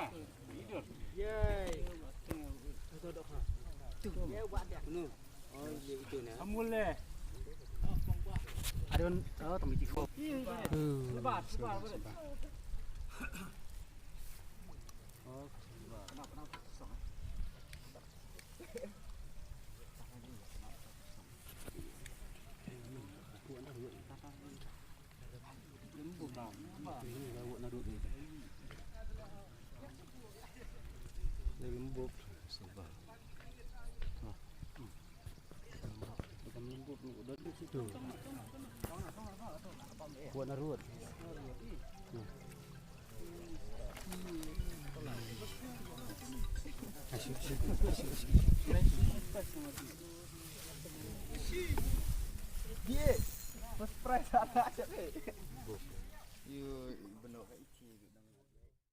tidur. Yeay. Duduk ha. Dia buat dia. Oh, itu nah. Amule. Ada oh temi ciko. Lebat. Oh, Lembut dah. ini lawak narut ni. Lembut sebab. Bukan lembut udah di situ. Buat narut. Dia. First prize ada aja ni. You benar.